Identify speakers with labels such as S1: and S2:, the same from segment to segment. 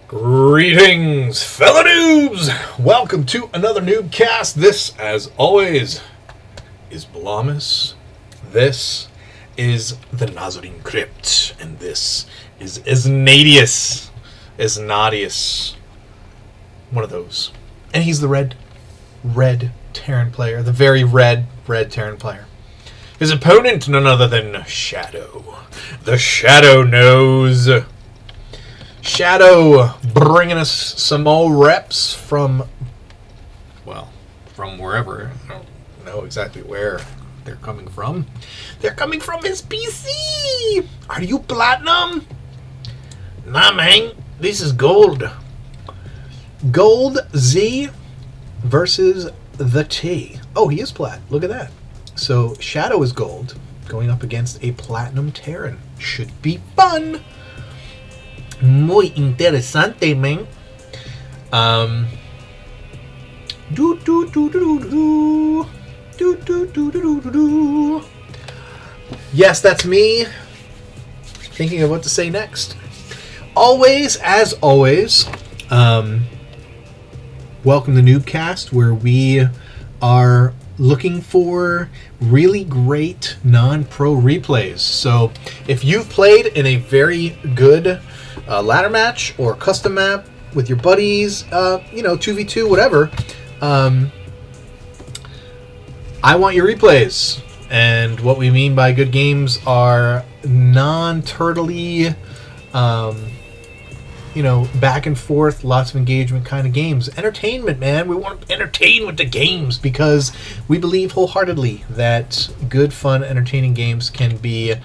S1: Greetings, fellow noobs! Welcome to another NuubCast. This, as always, is Blamus. This is the Nazarene Crypt. And this is Isnadius. One of those. And he's the red Terran player. The very red Terran player. His opponent, none other than Shadow. The Shadow knows. Shadow bringing us some more reps from wherever. I don't know exactly where they're coming from. They're coming from his PC! Are you platinum? Nah, man. This is gold. Gold Z versus the T. Oh, he is plat. Look at that. So, Shadow is gold, going up against a platinum Terran. Should be fun. Muy interesante, man. Yes, that's me. Thinking of what to say next. Always, as always, welcome to NuubCast, where we are looking for really great non-pro replays. So, if you've played in a very good ladder match or custom map with your buddies, 2v2, whatever, I want your replays. And what we mean by good games are non-turtley, back and forth, lots of engagement kind of games. Entertainment, man. We want to entertain with the games because we believe wholeheartedly that good, fun, entertaining games can be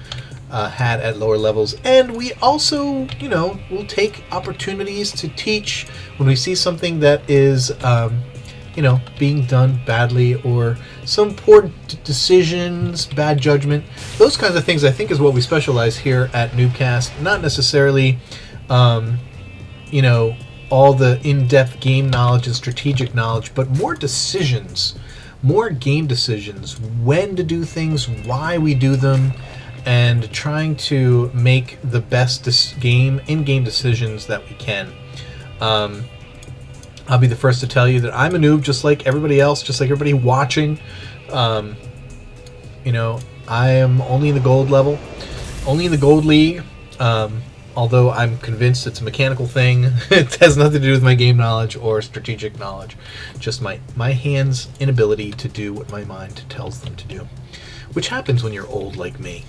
S1: had at lower levels. And we also, will take opportunities to teach when we see something that is, being done badly or some poor decisions, bad judgment. Those kinds of things, I think, is what we specialize here at NuubCast. Not necessarily, all the in-depth game knowledge and strategic knowledge, but more decisions, more game decisions, when to do things, why we do them, and trying to make the best in-game decisions that we can. I'll be the first to tell you that I'm a noob, just like everybody else, just like everybody watching. I am only in the gold level, only in the gold league. Although I'm convinced it's a mechanical thing. It has nothing to do with my game knowledge or strategic knowledge. Just my hands' inability to do what my mind tells them to do. Which happens when you're old like me.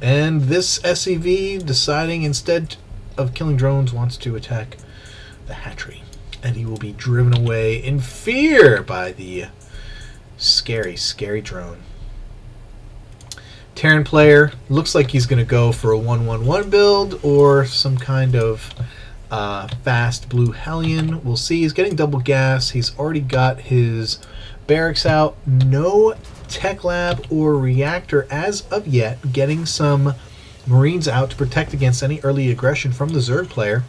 S1: And this SCV, deciding instead of killing drones, wants to attack the hatchery. And he will be driven away in fear by the scary, scary drone. Terran player, looks like he's going to go for a 1-1-1 build or some kind of fast blue Hellion. We'll see. He's getting double gas. He's already got his barracks out. No tech lab or reactor as of yet. Getting some Marines out to protect against any early aggression from the Zerg player.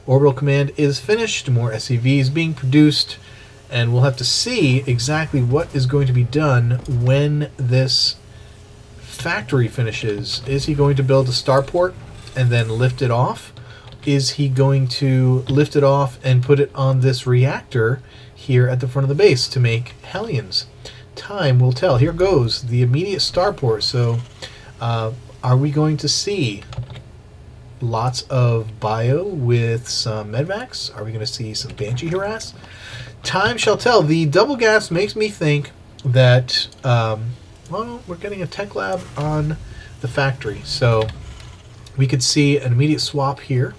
S1: Orbital command is finished. More SCVs being produced. And we'll have to see exactly what is going to be done when this factory finishes. Is he going to build a starport and then lift it off? Is he going to lift it off and put it on this reactor here at the front of the base to make Hellions? Time will tell. Here goes the immediate starport. So are we going to see lots of bio with some medvacs? Are we going to see some Banshee harass? Time shall tell. The double gas makes me think that we're getting a tech lab on the factory, so we could see an immediate swap here,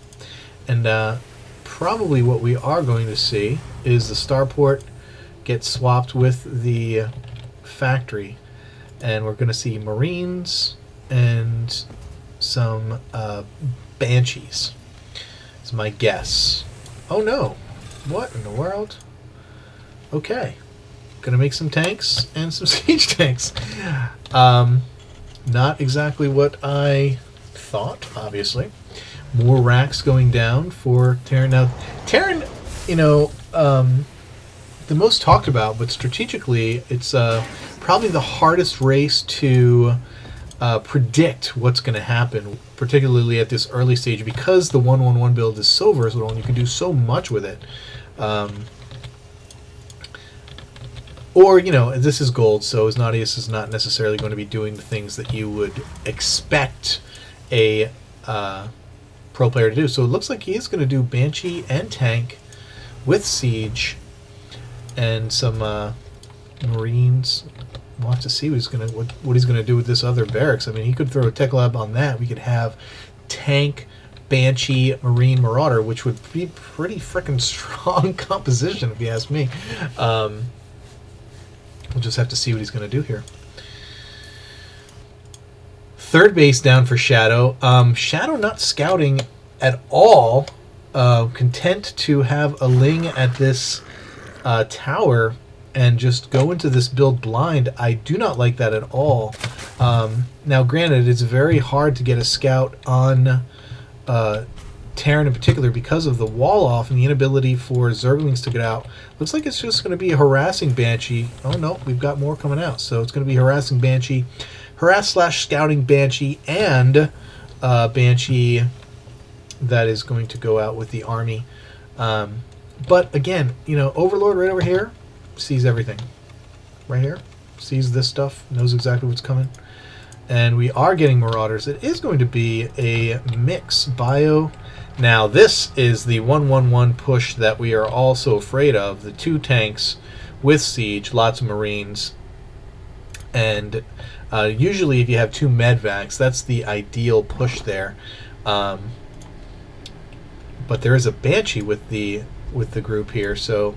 S1: and probably what we are going to see is the starport get swapped with the factory, and we're going to see Marines and some Banshees. That's my guess. Oh no. What in the world? Okay. Gonna make some tanks and some siege tanks. Not exactly what I thought, obviously. More racks going down for Terran. Now, Terran, the most talked about, but strategically, it's probably the hardest race to predict what's going to happen particularly at this early stage, because the 1-1-1 build is so versatile and you can do so much with it. Or, you know, this is gold, so Ignatius is not necessarily going to be doing the things that you would expect a pro player to do. So it looks like he is going to do Banshee and Tank with Siege and some Marines. We'll have to see what he's going to do with this other barracks. I mean, he could throw a Tech Lab on that. We could have Tank, Banshee, Marine, Marauder, which would be pretty freaking strong composition, if you ask me. We'll just have to see what he's going to do here. Third base down for Shadow. Shadow not scouting at all. Content to have a Ling at this tower and just go into this build blind. I do not like that at all. Now, granted, it's very hard to get a scout on Terran in particular because of the wall off and the inability for Zerglings to get out. Looks like it's just going to be a harassing Banshee. Oh no, we've got more coming out. So it's going to be harassing Banshee, harass/scouting Banshee, and Banshee that is going to go out with the army. But again, you know, Overlord right over here sees everything. Right here, sees this stuff, knows exactly what's coming. And we are getting Marauders. It is going to be a mix bio. Now this is the 1-1-1 push that we are all so afraid of. The 2 tanks with Siege, lots of Marines. And usually if you have 2 medvacs, that's the ideal push there. But there is a Banshee with the group here, so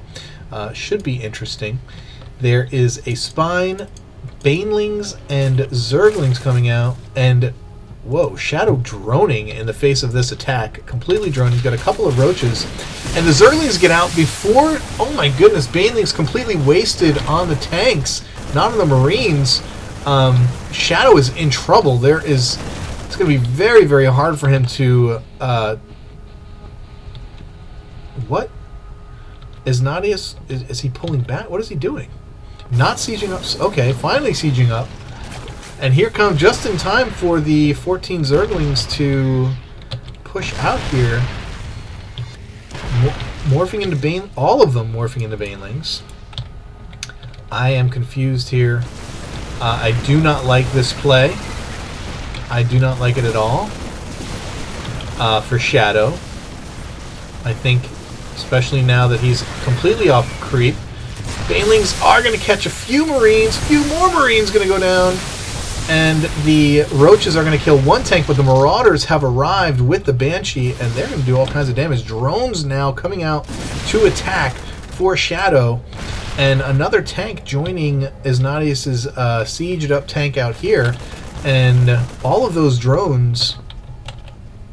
S1: should be interesting. There is a Spine, Banelings, and Zerglings coming out, and whoa, Shadow droning in the face of this attack. Completely droning. He's got a couple of Roaches. And the Zerglings get out before... Oh my goodness, Banelings completely wasted on the tanks, not on the Marines. Shadow is in trouble. It's going to be very, very hard for him to... What? Ignatius, is he pulling back? What is he doing? Not sieging up. Okay, finally sieging up. And here come just in time for the 14 Zerglings to push out here. Morphing into Bane, all of them morphing into Banelings. I am confused here. I do not like this play. I do not like it at all. For Shadow. I think, especially now that he's completely off creep, Banelings are going to catch a few Marines. A few more Marines going to go down. And the Roaches are going to kill 1 tank, but the Marauders have arrived with the Banshee, and they're going to do all kinds of damage. Drones now coming out to attack for Shadow. And another tank joining Ignatius's sieged up tank out here. And all of those drones...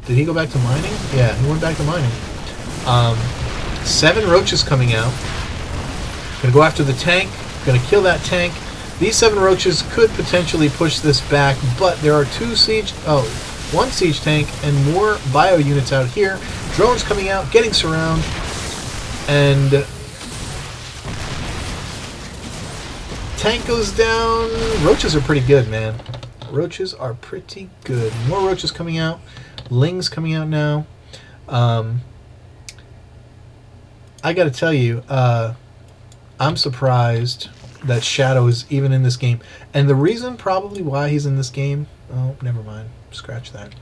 S1: Did he go back to mining? Yeah, he went back to mining. 7 Roaches coming out. Gonna go after the tank. Gonna kill that tank. These 7 Roaches could potentially push this back, but there are 1 siege tank and more bio units out here. Drones coming out, getting surround, and tank goes down. Roaches are pretty good, man. Roaches are pretty good. More Roaches coming out. Lings coming out now. I gotta tell you, I'm surprised that Shadow is even in this game. And the reason probably why he's in this game... Oh, never mind. Scratch that.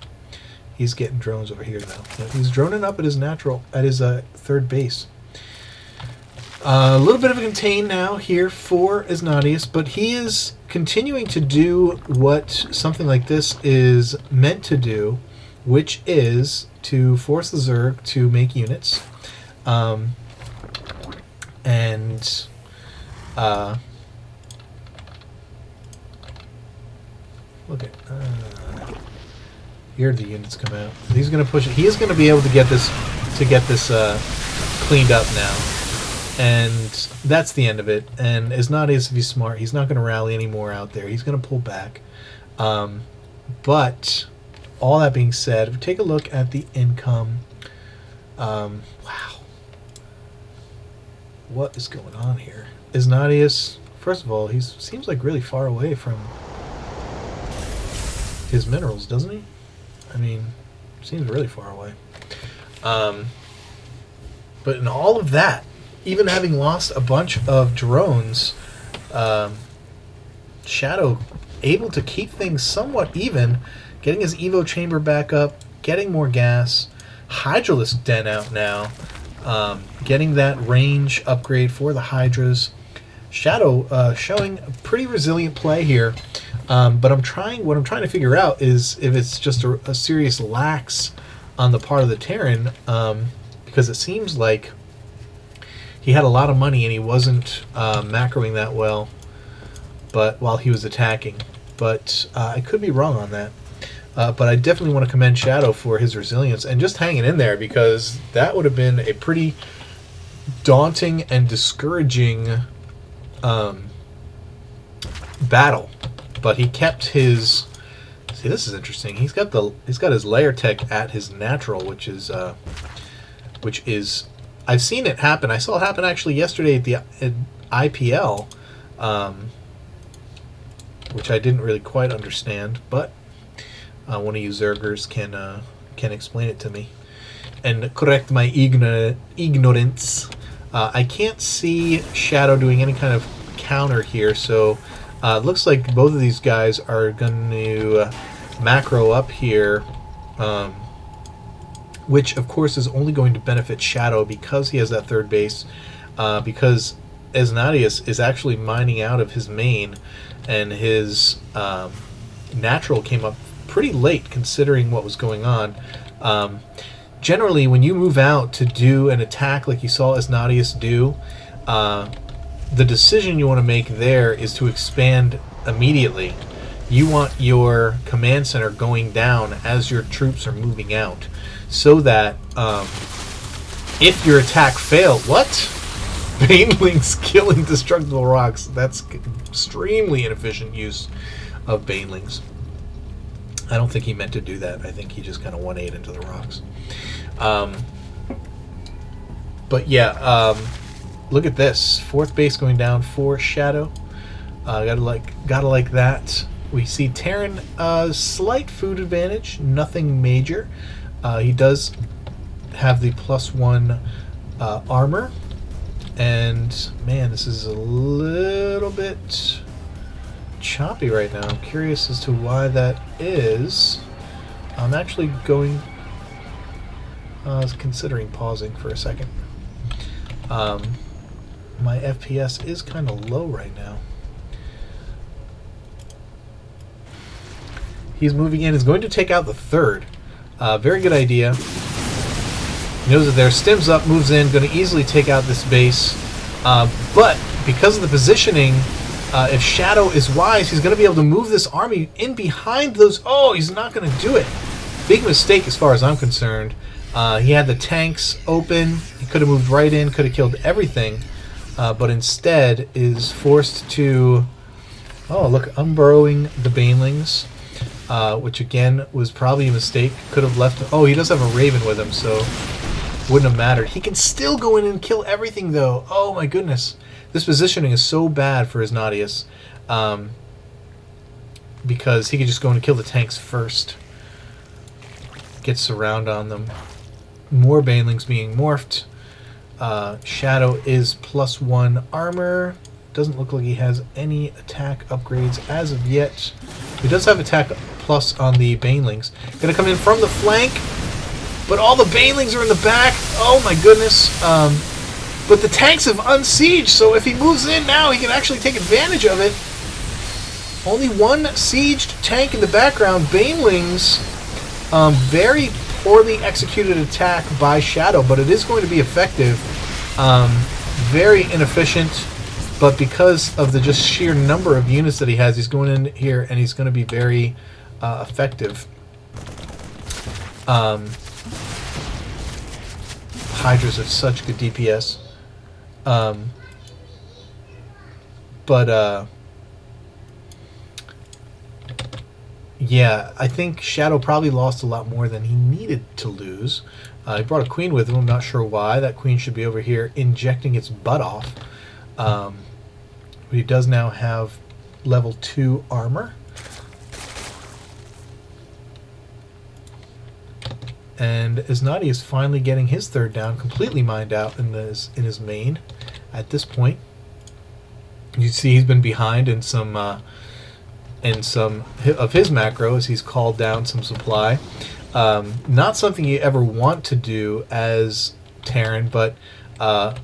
S1: He's getting drones over here now. He's droning up at his third base. A little bit of a contain now here for Ignatius, but he is continuing to do what something like this is meant to do, which is to force the Zerg to make units. Look at here the units come out. He's going to push it. He is going to be able to get this cleaned up now, and that's the end of it. And Ignatius, if he's smart, he's not going to rally anymore out there. He's going to pull back. But all that being said, if we take a look at the income, wow, what is going on here? Ignatius, first of all, he seems like really far away from his minerals, doesn't he? I mean, seems really far away. But in all of that, even having lost a bunch of drones, Shadow able to keep things somewhat even, getting his Evo chamber back up, getting more gas, Hydralisk Den out now, getting that range upgrade for the Hydras. Shadow showing a pretty resilient play here, but what I'm trying to figure out is if it's just a serious lax on the part of the Terran, because it seems like he had a lot of money and he wasn't macroing that well, but while he was attacking. But I could be wrong on that. But I definitely want to commend Shadow for his resilience and just hanging in there, because that would have been a pretty daunting and discouraging battle. But he kept his... See, this is interesting. He's got his layer tech at his natural, which is I've seen it happen. I saw it happen actually yesterday at the IPL, which I didn't really quite understand, but one of you Zergers can explain it to me and correct my ignorance. I can't see Shadow doing any kind of counter here, so it looks like both of these guys are going to macro up here, which of course is only going to benefit Shadow because he has that third base, because Esnadius is actually mining out of his main, and his natural came up pretty late considering what was going on. Generally, when you move out to do an attack like you saw Esnadius do, the decision you want to make there is to expand immediately. You want your command center going down as your troops are moving out, so that if your attack failed, Banelings kill indestructible rocks. That's extremely inefficient use of Banelings. I don't think he meant to do that. I think he just kind of 1-8 into the rocks. But yeah, look at this. Fourth base going down for Shadow. Gotta like that. We see Terran, slight food advantage, nothing major. He does have the +1 armor. And man, this is a little bit choppy right now. I'm curious as to why that is. I'm actually going... I was considering pausing for a second. My FPS is kind of low right now. He's moving in. He's going to take out the third. Very good idea. He knows that there. Stims up, moves in, going to easily take out this base. But because of the positioning, if Shadow is wise, he's going to be able to move this army in behind those... Oh, he's not going to do it. Big mistake as far as I'm concerned. He had the tanks open. He could have moved right in, could have killed everything. But instead is forced to... Oh, look, unburrowing the Banelings. Which again was probably a mistake. Could have left... Oh, he does have a Raven with him, so wouldn't have mattered. He can still go in and kill everything, though. Oh my goodness. This positioning is so bad for Esnadius, because he could just go in and kill the tanks first. Get surround on them. More Banelings being morphed. Shadow is +1 armor. Doesn't look like he has any attack upgrades as of yet. He does have attack plus on the Banelings. Gonna come in from the flank, but all the Banelings are in the back. Oh my goodness. But the tanks have unsieged, so if he moves in now, he can actually take advantage of it. Only one sieged tank in the background. Banelings, very poorly executed attack by Shadow, but it is going to be effective. Very inefficient. But because of the just sheer number of units that he has, he's going in here and he's going to be very effective. Hydras have such good DPS. Yeah, I think Shadow probably lost a lot more than he needed to lose. He brought a queen with him. I'm not sure why. That queen should be over here injecting its butt off. He does now have level 2 armor. And Isnati is finally getting his third down, completely mined out in his main at this point. You see he's been behind in some of his macro as he's called down some supply. Not something you ever want to do as Terran, but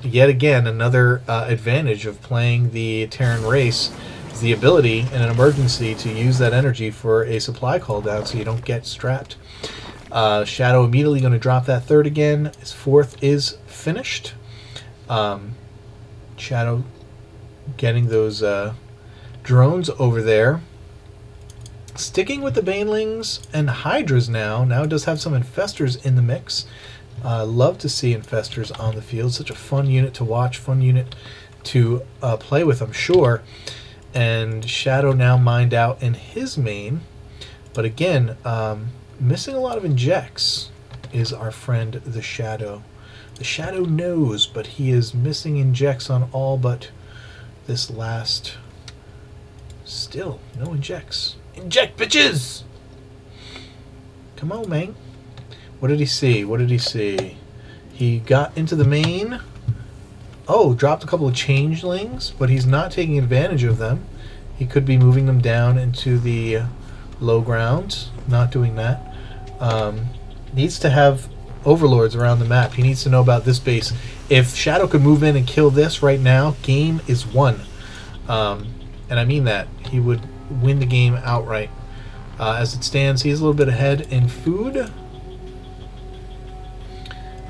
S1: yet again, another advantage of playing the Terran race is the ability in an emergency to use that energy for a supply call down so you don't get strapped. Shadow immediately going to drop that third again. His fourth is finished. Shadow getting those drones over there. Sticking with the Banelings and Hydras now. Now it does have some Infestors in the mix. Love to see Infestors on the field. Such a fun unit to watch, fun unit to play with, I'm sure. And Shadow now mined out in his main. But again, missing a lot of injects is our friend the Shadow. The Shadow knows, but he is missing injects on all but this last. Still, no injects. Inject, bitches! Come on, man. What did he see? What did he see? He got into the main. Oh, dropped a couple of changelings, but he's not taking advantage of them. He could be moving them down into the low ground. Not doing that. Needs to have overlords around the map. He needs to know about this base. If Shadow could move in and kill this right now, game is won. And I mean that. He would win the game outright. As it stands, he's a little bit ahead in food.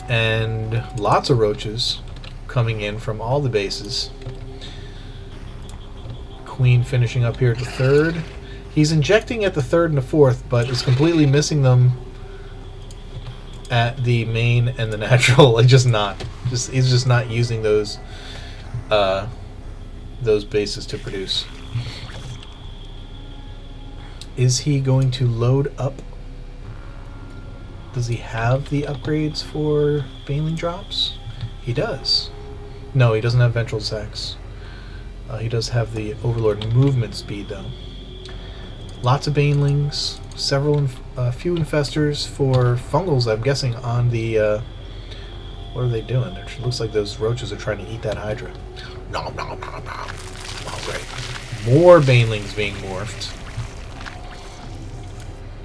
S1: And lots of roaches coming in from all the bases. Queen finishing up here at the third. He's injecting at the third and the fourth, but is completely missing them at the main and the natural. Like, he's just not using those bases to produce. Is he going to load up? Does he have the upgrades for Baneling drops? He does. No, he doesn't have Ventral Sacs. He does have the Overlord movement speed, though. Lots of Banelings, few Infestors for Fungals, I'm guessing, on the... what are they doing? It looks like those roaches are trying to eat that Hydra. Nom, nom, nom, nom. Oh, great. More Banelings being morphed.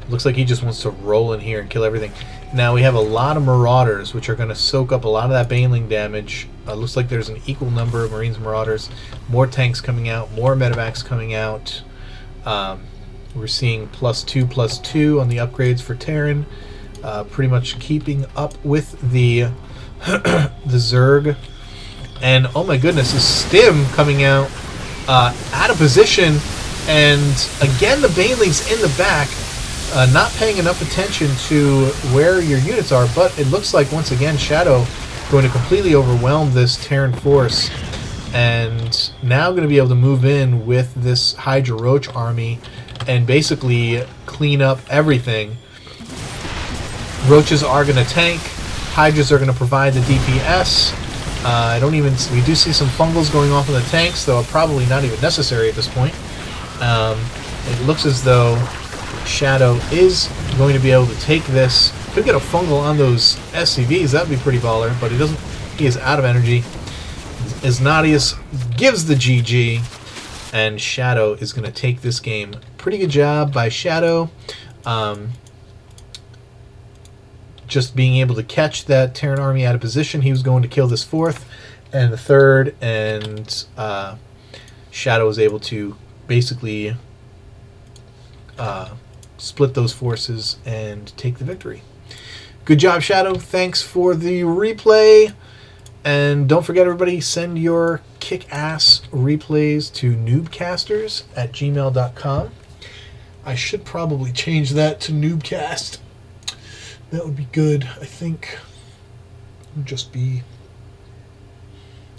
S1: Looks like he just wants to roll in here and kill everything. Now we have a lot of Marauders, which are going to soak up a lot of that Baneling damage. Looks like there's an equal number of Marines and Marauders. More tanks coming out, more medevacs coming out. We're seeing +2/+2 on the upgrades for Terran. Pretty much keeping up with the the Zerg. And oh my goodness, is Stim coming out out of position. And again, the Banelings in the back. Not paying enough attention to where your units are, but it looks like once again Shadow going to completely overwhelm this Terran force, and now going to be able to move in with this Hydra Roach army and basically clean up everything. Roaches are going to tank, Hydras are going to provide the DPS. We do see some Fungals going off on the tanks, though probably not even necessary at this point. It looks as though Shadow is going to be able to take this. Could get a fungal on those SCVs. That would be pretty baller, but he doesn't. He is out of energy. Isnadius gives the GG, and Shadow is going to take this game. Pretty good job by Shadow. Just being able to catch that Terran army out of position. He was going to kill this fourth and the third, and Shadow was able to basically split those forces and take the victory. Good job, Shadow. Thanks for the replay. And don't forget, everybody, send your kick-ass replays to NuubCasters@gmail.com. I should probably change that to NuubCast. That would be good. I think it would just be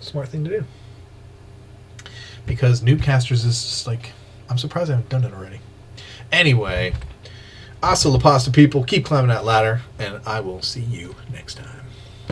S1: a smart thing to do. Because NuubCasters is just like, I'm surprised I haven't done it already. Anyway, hasta la pasta, people. Keep climbing that ladder, and I will see you next time.